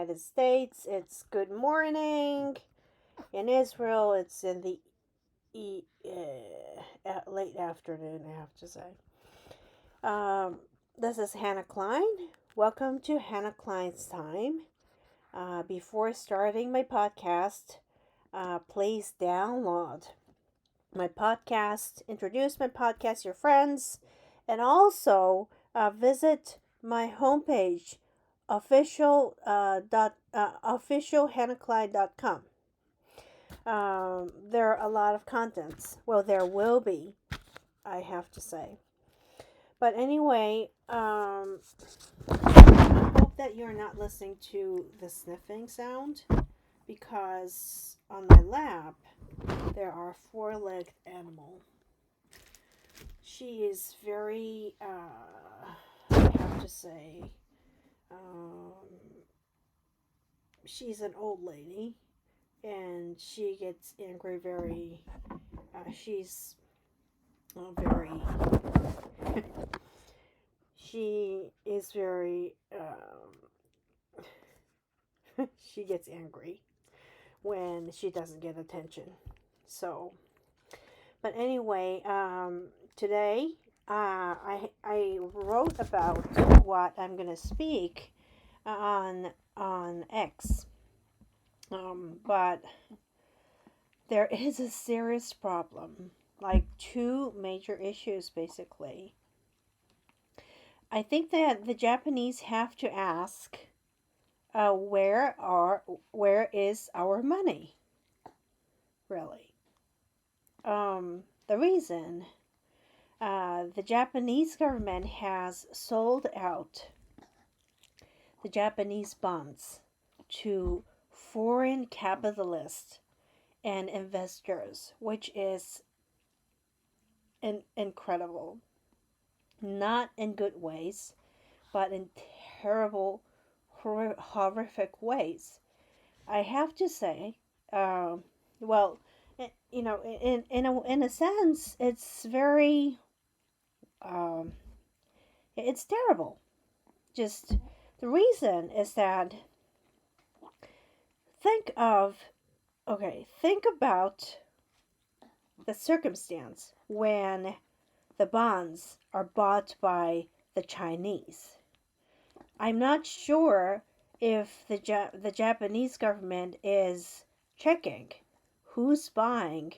United States, it's good morning. In Israel, it's in the late afternoon, I have to say. This is Hannah Klein. Welcome to Hannah Klein's Time. Before starting my podcast, please download my podcast, introduce my podcast to your friends, and also visit my homepage, officialhannahklein.com. There are a lot of contents. Well, there will be, I have to say. But anyway, I hope that you're not listening to the sniffing sound, because on my lap there are a four-legged animal. She is very, I have to say, she's an old lady, and she gets angry very, she's very, she is very, she gets angry when she doesn't get attention. So, but anyway, today I wrote about what I'm gonna speak on X, but there is a serious problem, like two major issues basically. I think that the Japanese have to ask, where is our money, really? The reason, the Japanese government has sold out the Japanese bonds to foreign capitalists and investors, which is incredible. Not in good ways, but in terrible, horrific ways. I have to say, well, in a sense, it's very, it's terrible. Just the reason is that think about the circumstance when the bonds are bought by the Chinese. I'm not sure if the Japanese government is checking who's buying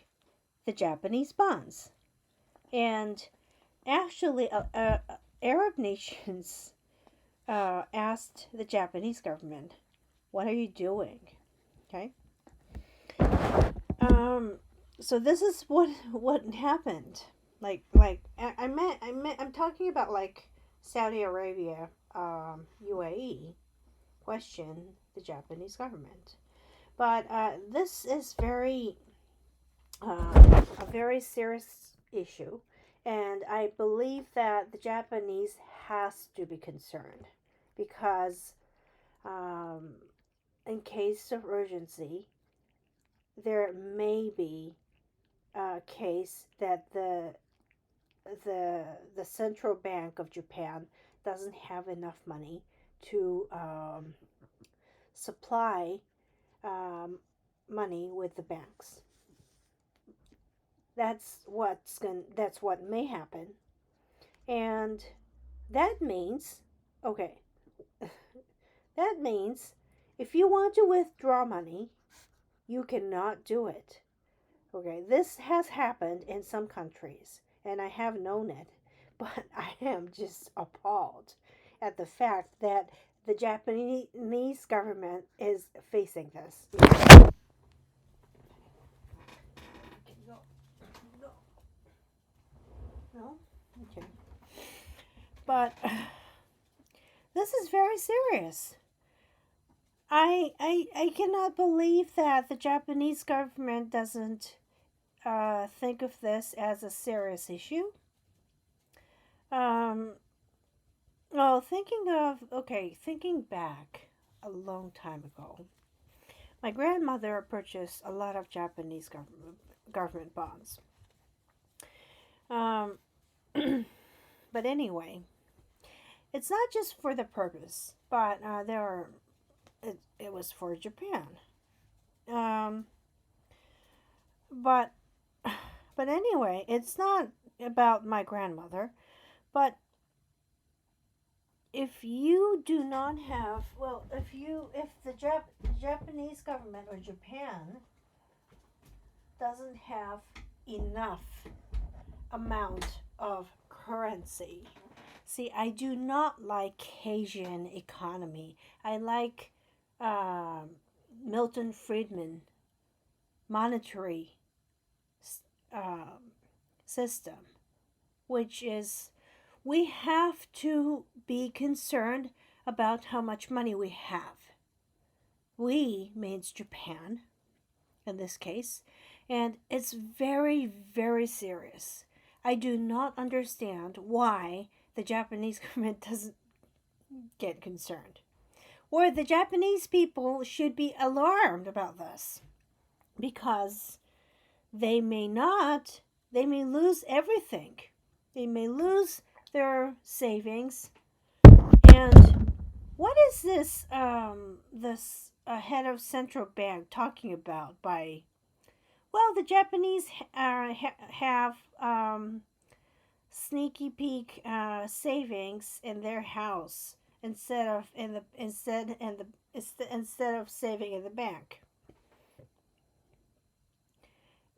the Japanese bonds. And actually, Arab nations asked the Japanese government, "What are you doing?" Okay. So this is what happened. I'm talking about like Saudi Arabia, UAE question the Japanese government, but this is a very serious issue, and I believe that the Japanese has to be concerned because, in case of urgency, there may be a case that the central bank of Japan doesn't have enough money to supply money with the banks. That's what may happen, and that means, okay, that means if you want to withdraw money, you cannot do it. Okay, this has happened in some countries, and I have known it, but I am just appalled at the fact that the Japanese government is facing this. No? Okay. But this is very serious. I cannot believe that the Japanese government doesn't think of this as a serious issue. Well, thinking back a long time ago, my grandmother purchased a lot of Japanese government bonds. But anyway, it's not just for the purpose, but there are it was for Japan. Um, but but anyway, it's not about my grandmother. But if you do not have, well, if the Japanese government or Japan doesn't have enough amount of currency. See, I do not like Keynesian economy. I like uh, Milton Friedman monetary uh, system, which is we have to be concerned about how much money we have. We means Japan in this case, and it's very, very serious. I do not understand why the Japanese government doesn't get concerned. Or the Japanese people should be alarmed about this because they may not, they may lose everything. They may lose their savings. And what is this head of central bank talking about by, well, the Japanese have sneaky peek savings in their house instead of saving in the bank.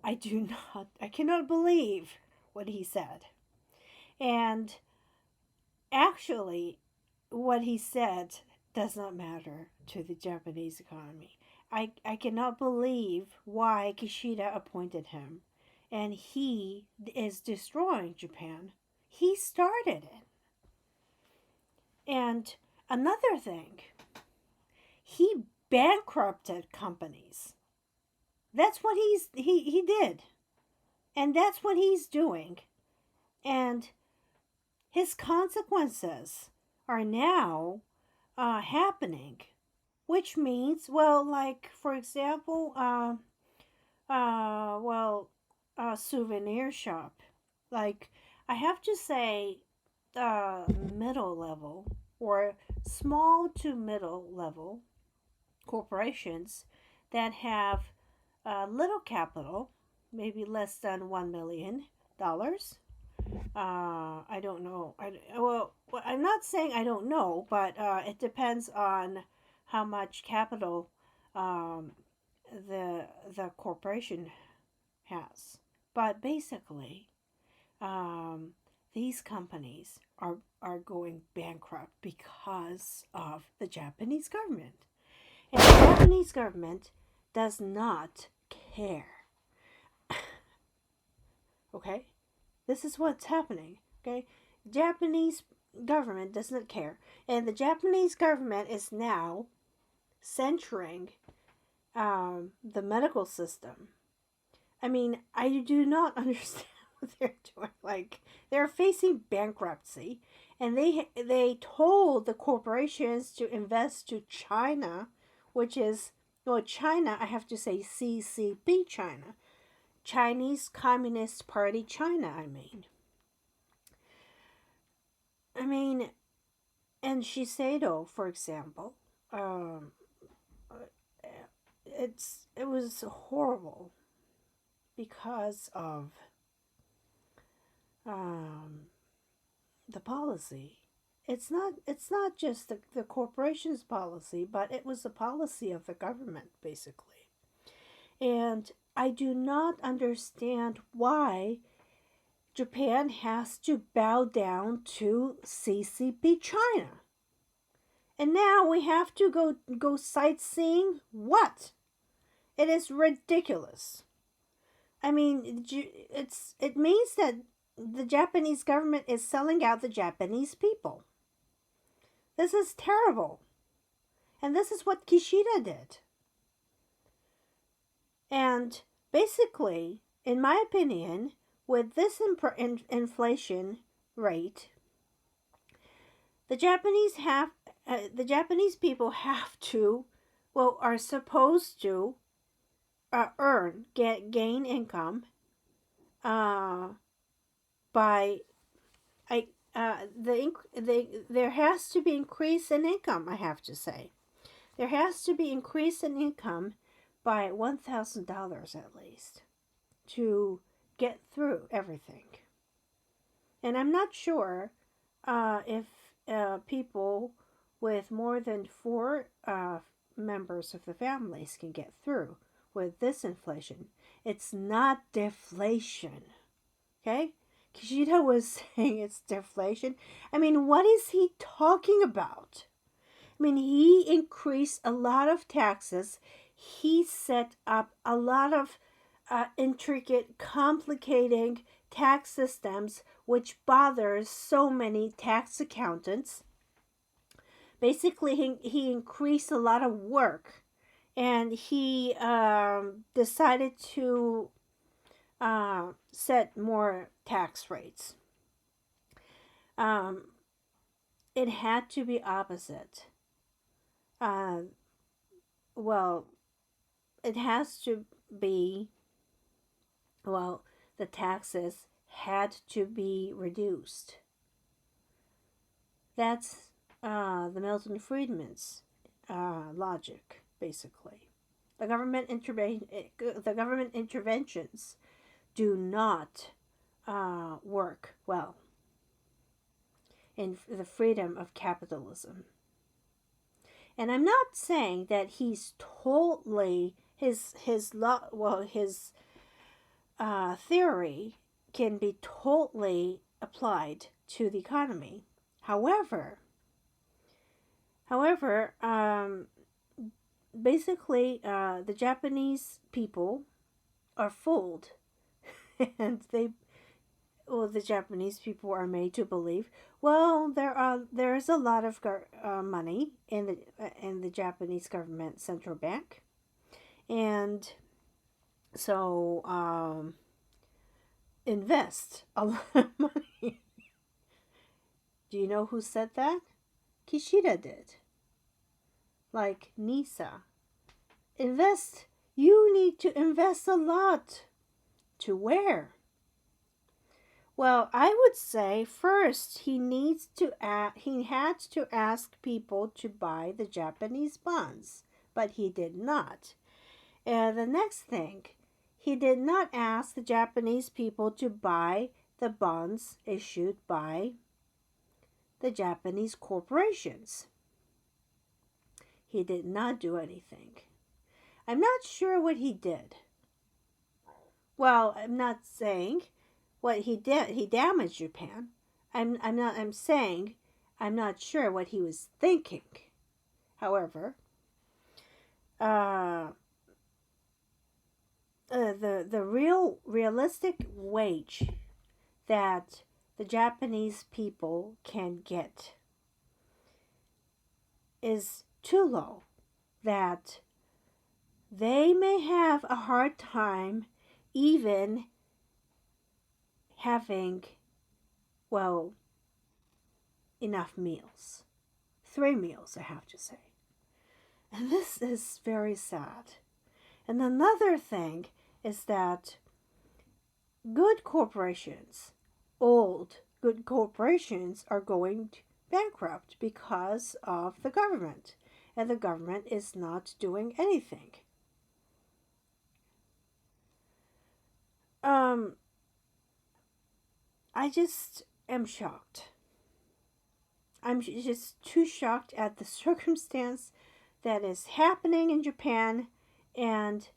I cannot believe what he said. And actually, what he said does not matter to the Japanese economy. I cannot believe why Kishida appointed him. And he is destroying Japan. He started it. And another thing, he bankrupted companies. That's what he did. And that's what he's doing. And his consequences are now happening, which means, well, like for example, a souvenir shop. Like I have to say, middle level or small to middle level corporations that have little capital, maybe less than $1 million. I don't know. I'm not saying I don't know, but it depends on how much capital um, the corporation has. But basically, um, these companies are going bankrupt because of the Japanese government, and the Japanese government does not care. Okay, this is what's happening. Okay, Japanese government does not care, and the Japanese government is now censoring the medical system. I mean, I do not understand what they're doing. Like they're facing bankruptcy, and they told the corporations to invest to China, which is, well, China. I have to say CCP China, Chinese Communist Party China. I mean, and Shiseido, for example, it was horrible because of um, the policy. It's not just the corporation's policy, but it was the policy of the government basically. And I do not understand why Japan has to bow down to CCP China. And now we have to go sightseeing? What? It is ridiculous. I mean, it means that the Japanese government is selling out the Japanese people. This is terrible. And this is what Kishida did. And basically, in my opinion, with this inflation rate, the Japanese people have to, well, are supposed to gain income by there has to be increase in income, I have to say. There has to be increase in income by $1,000 at least to get through everything. And I'm not sure if people with more than four members of the families can get through with this inflation. It's not deflation. Okay? Kishida was saying it's deflation. I mean, what is he talking about? I mean, he increased a lot of taxes. He set up a lot of intricate, complicating tax systems, which bothers so many tax accountants. Basically, he increased a lot of work, and he decided to set more tax rates. It had to be opposite. Well, it has to be, well, the taxes had to be reduced. That's the Milton Friedman's logic, basically. The government interventions do not work well in the freedom of capitalism. And I'm not saying that he's totally his theory can be totally applied to the economy. However, basically, the Japanese people are fooled, and the Japanese people are made to believe, well, there's a lot of money in the Japanese government central bank, and so invest a lot of money. Do you know who said that? Kishida did. Like Nisa. Invest. You need to invest a lot. To where? Well, I would say first he had to ask people to buy the Japanese bonds, but he did not. And the next thing, he did not ask the Japanese people to buy the bonds issued by the Japanese corporations. He did not do anything. I'm not sure what he did. Well, I'm not saying what he did. He damaged Japan. I'm saying I'm not sure what he was thinking. However, the realistic wage that the Japanese people can get is too low, that they may have a hard time even having, well, enough meals. 3 meals, I have to say. And this is very sad. And another thing is that good corporations, old good corporations, are going bankrupt because of the government. And the government is not doing anything. I just am shocked. I'm just too shocked at the circumstance that is happening in Japan. And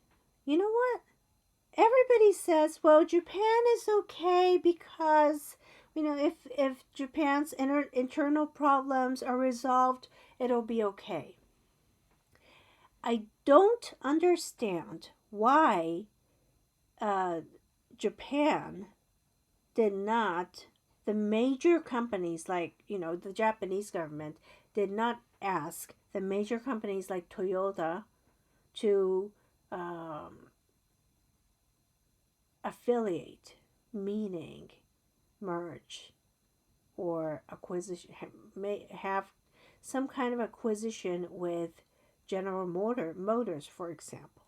you know what? Everybody says, well, Japan is okay because, if Japan's internal problems are resolved, it'll be okay. I don't understand why Japan did not, the major companies like, the Japanese government did not ask the major companies like Toyota to affiliate, meaning merge or acquisition, have some kind of acquisition with General Motors, for example,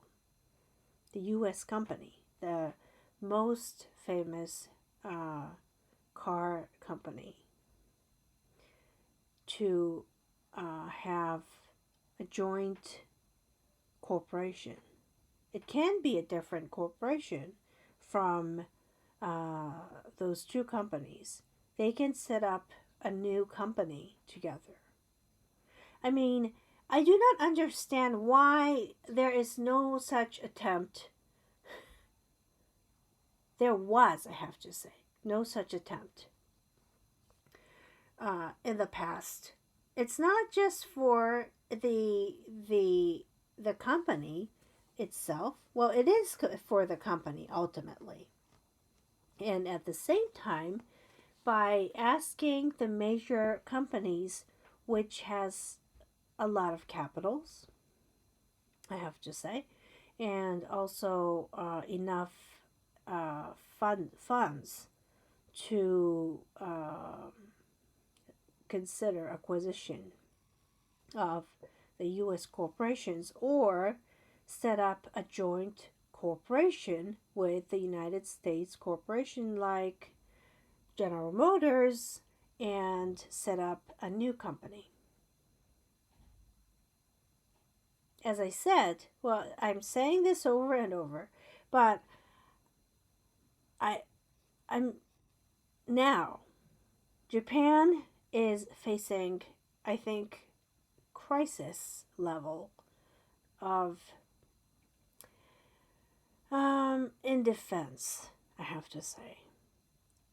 the U.S. company, the most famous car company, to have a joint corporation. It can be a different corporation from those two companies. They can set up a new company together. I mean, I do not understand why there is no such attempt. There was, I have to say, no such attempt in the past. It's not just for the company itself. Well, it is for the company ultimately, and at the same time, by asking the major companies, which has a lot of capitals, I have to say, and also enough funds to consider acquisition of the U.S. corporations, or set up a joint corporation with the United States corporation like General Motors and set up a new company. As I said, well, I'm saying this over and over, but I'm now, Japan is facing, I think, crisis level of in defense, I have to say.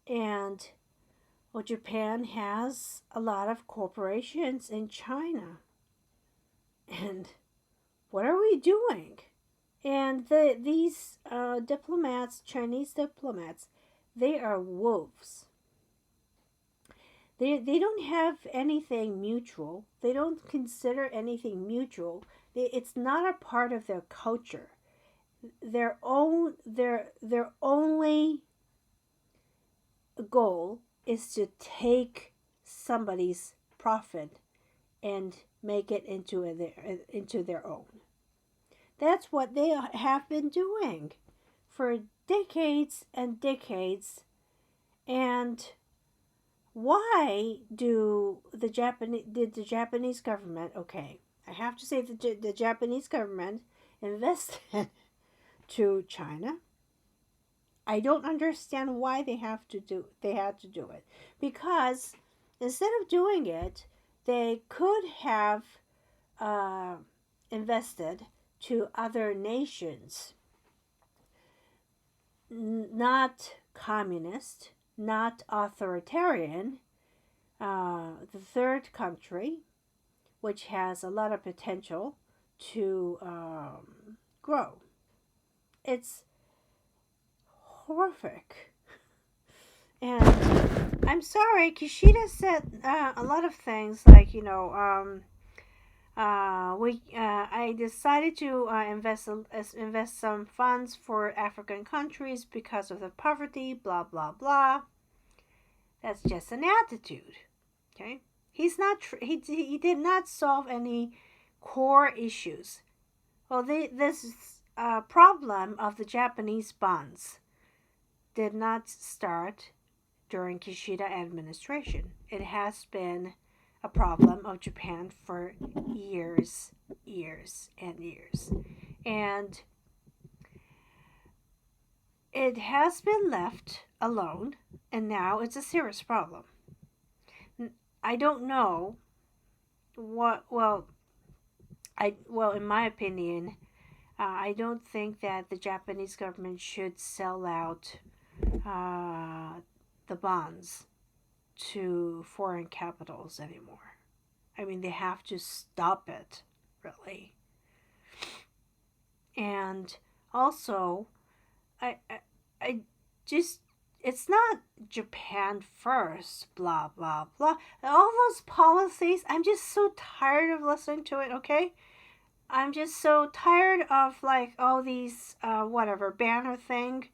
And well, Japan has a lot of corporations in China. And what are we doing? And these diplomats, Chinese diplomats, they are wolves. They don't have anything mutual. They don't consider anything mutual. It's not a part of their culture. Their only goal is to take somebody's profit and make it into their own. That's what they have been doing for decades and decades. And why did the Japanese government, okay, I have to say the Japanese government invested to China. I don't understand why they had to do it. Because instead of doing it, they could have invested to other nations, not communist, not authoritarian, the third country, which has a lot of potential to grow. It's horrific. And I'm sorry, Kishida said a lot of things like, I decided to invest some funds for African countries because of the poverty, blah blah blah. That's just an attitude. Okay, he's not. He did not solve any core issues. Well, this problem of the Japanese bonds did not start during Kishida administration. It has been a problem of Japan for years and years. And it has been left alone, and now it's a serious problem. I don't know what, in my opinion, I don't think that the Japanese government should sell out the bonds to foreign capitals anymore. I mean, they have to stop it, really. And also, I just, it's not Japan first, blah, blah, blah. All those policies, I'm just so tired of listening to it, okay? I'm just so tired of, like, all these, banner thing.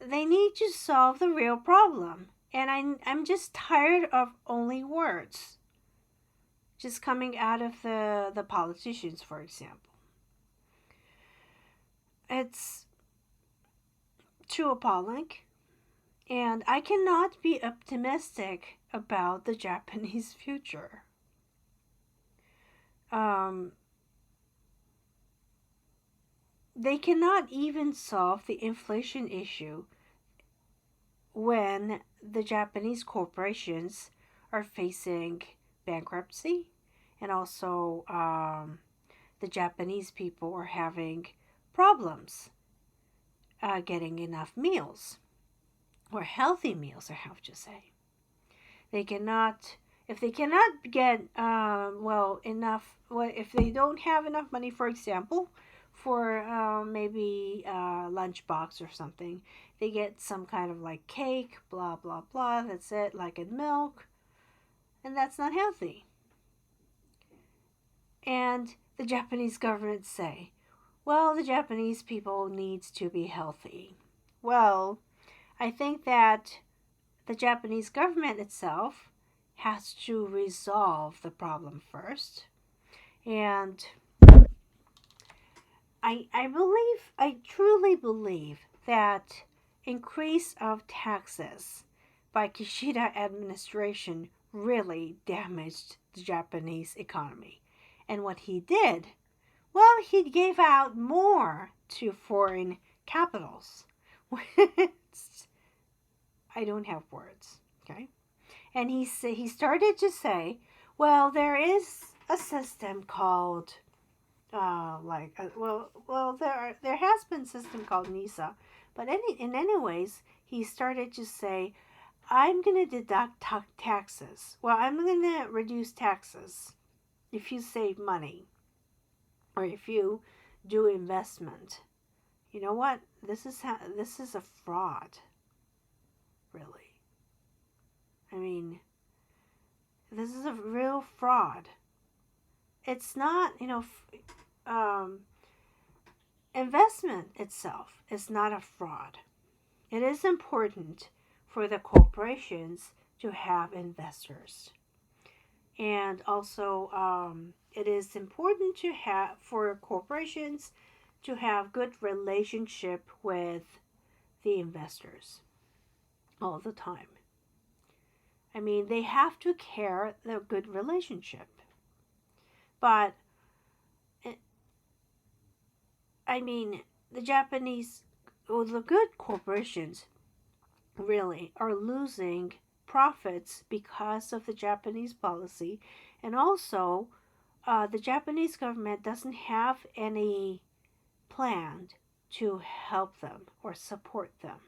They need to solve the real problem. And I'm just tired of only words just coming out of the politicians, for example. It's too appalling. And I cannot be optimistic about the Japanese future. um, they cannot even solve the inflation issue when the Japanese corporations are facing bankruptcy, and also the Japanese people are having problems getting enough meals, or healthy meals, I have to say. They cannot, if they cannot get, enough, if they don't have enough money, for example, for maybe a lunchbox or something, they get some kind of like cake, blah, blah, blah, that's it, like in milk, and that's not healthy. And the Japanese government say, well, the Japanese people needs to be healthy. Well, I think that the Japanese government itself has to resolve the problem first. And I truly believe that increase of taxes by Kishida administration really damaged the Japanese economy. And what he did, well, he gave out more to foreign capitals. I don't have words, okay? And he started to say, well, there is a system called there has been a system called NISA, but in any ways, he started to say, I'm going to deduct taxes. Well, I'm going to reduce taxes if you save money, or if you do investment. You know what? This is a fraud, really. I mean, this is a real fraud. It's not, investment itself is not a fraud. It is important for the corporations to have investors. And also, it is important to have for corporations to have good relationship with the investors all the time. I mean, they have to care the good relationship. But I mean, the Japanese, or the good corporations, really are losing profits because of the Japanese policy, and also the Japanese government doesn't have any plan to help them or support them.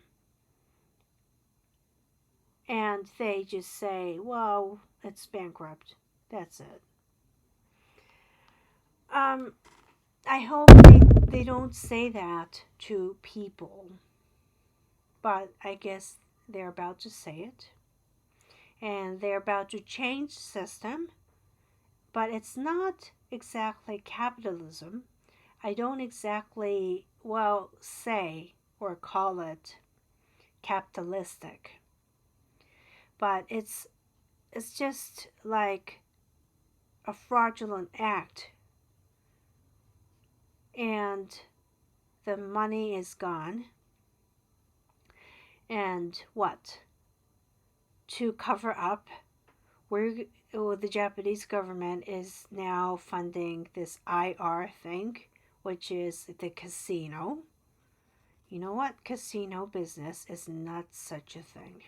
And they just say, well, it's bankrupt. That's it. I hope they don't say that to people, but I guess they're about to say it. And they're about to change the system, but it's not exactly capitalism. I don't exactly, say or call it capitalistic, but it's just like a fraudulent act, and the money is gone. And what? To cover up, the Japanese government is now funding this IR thing, which is the casino. You know what? Casino business is not such a thing.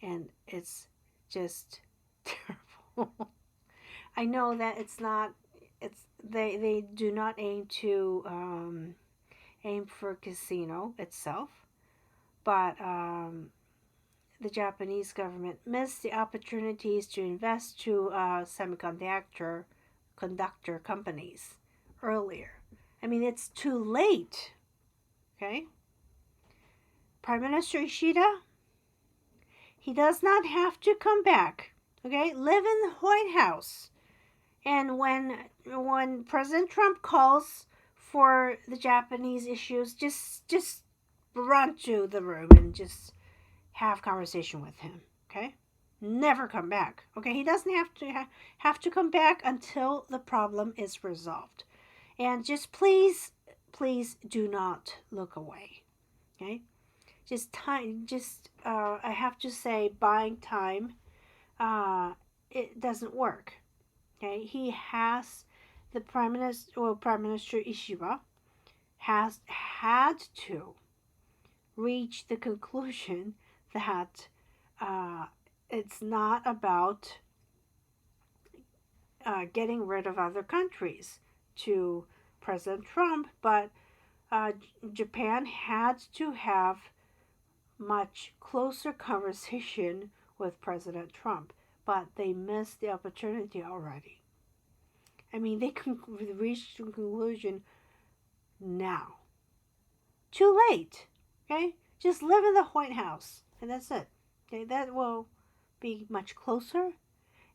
And it's just terrible. I know that they do not aim to aim for casino itself, but the Japanese government missed the opportunities to invest to semiconductor companies earlier. I mean, it's too late. Okay? Prime Minister Ishida, he does not have to come back. Okay? Live in the White House. And when President Trump calls for the Japanese issues, just run to the room and just have conversation with him. Okay? Never come back. Okay? He doesn't have to come back until the problem is resolved. And just please do not look away. Okay? I have to say, buying time, it doesn't work. Okay, he has Prime Minister Ishiba has had to reach the conclusion that uh, it's not about getting rid of other countries to President Trump, but uh, Japan had to have much closer conversation with President Trump, but they missed the opportunity already. I mean, they can reach the conclusion now. Too late. Okay? Just live in the White House, and that's it. Okay, that will be much closer,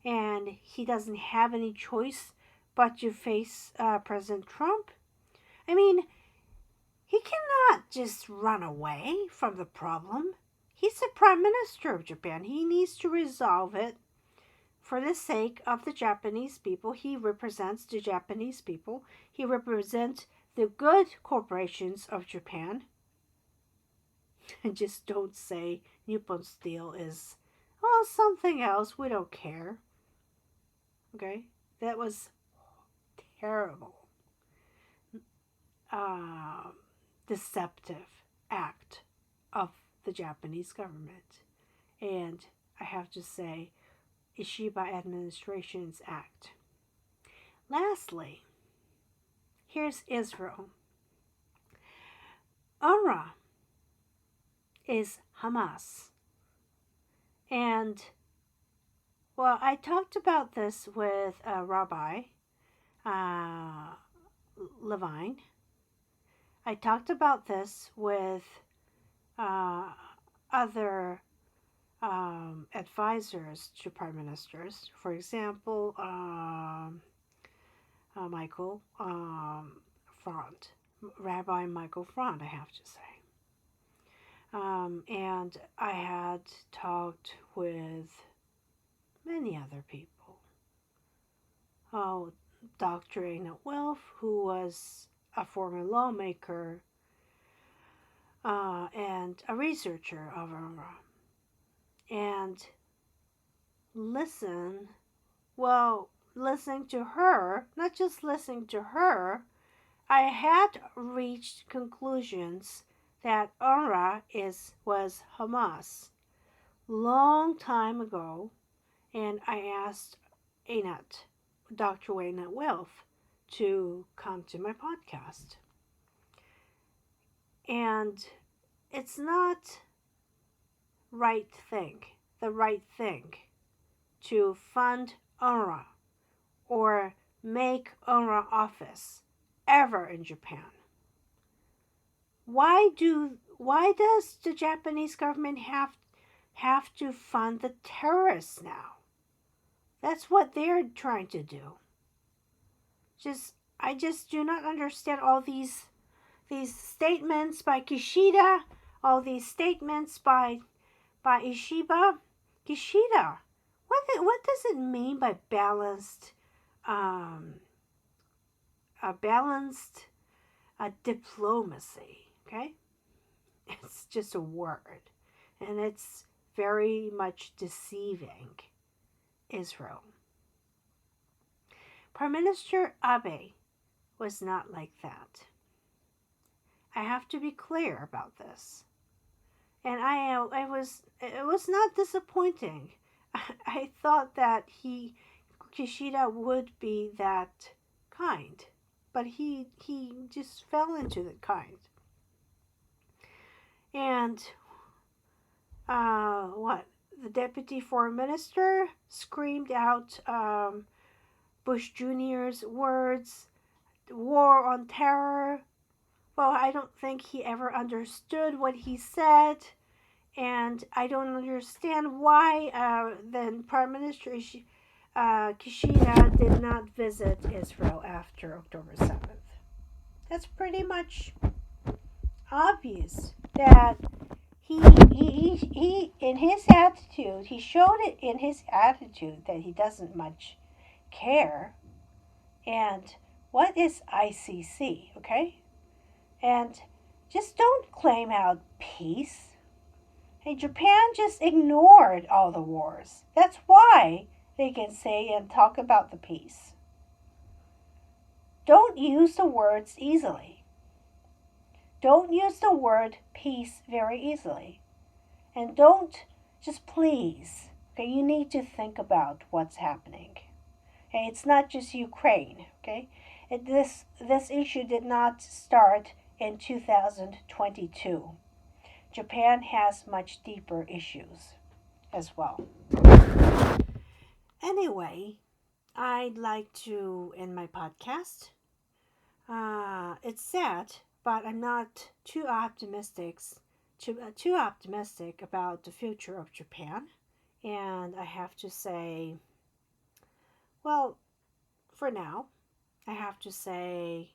and he doesn't have any choice but to face President Trump. I mean, he cannot just run away from the problem. He's the Prime Minister of Japan. He needs to resolve it for the sake of the Japanese people. He represents the Japanese people. He represents the good corporations of Japan. And just don't say Nippon Steel is, well, something else. We don't care. Okay? That was terrible. Deceptive act of the Japanese government. And I have to say, Ishiba administration's act. Lastly, here's Israel. UNRWA is Hamas. And, well, I talked about this with Rabbi Levine. I talked about this with other advisors to prime ministers. For example, Michael Front, Rabbi Michael Front, I have to say. And I had talked with many other people. Oh, Dr. Anna Wilf, who was a former lawmaker and a researcher of UNRWA. And listening to her, not just listening to her, I had reached conclusions that UNRWA was Hamas long time ago, and I asked Dr. Anat Wilf, to come to my podcast. And it's not the right thing to fund UNRWA or make UNRWA office ever in Japan. Why does the Japanese government have to fund the terrorists now? That's what they're trying to do. I just do not understand all these statements by Kishida, all these statements by Ishiba. Kishida, what does it mean by balanced diplomacy? Okay, it's just a word, and it's very much deceiving Israel. Prime Minister Abe was not like that. I have to be clear about this. And it was not disappointing. I thought that Kishida would be that kind, but he just fell into the kind. And the deputy foreign minister screamed out Bush Jr.'s words, war on terror. Well, I don't think he ever understood what he said, and I don't understand why then Prime Minister Kishida did not visit Israel after October 7th. That's pretty much obvious that he in his attitude, he showed it in his attitude that he doesn't much care. And what is ICC, okay? And just don't claim out peace. Hey, Japan just ignored all the wars. That's why they can say and talk about the peace. Don't use the words easily. Don't use the word peace very easily. And don't just please. Okay, you need to think about what's happening. Okay, it's not just Ukraine. Okay, this issue did not start in 2022. Japan has much deeper issues as well. Anyway, I'd like to end my podcast. It's sad, but I'm not too optimistic about the future of Japan. And I have to say, well, for now, I have to say,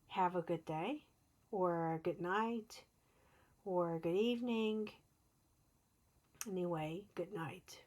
have a good day, or good night, or good evening. Anyway, good night.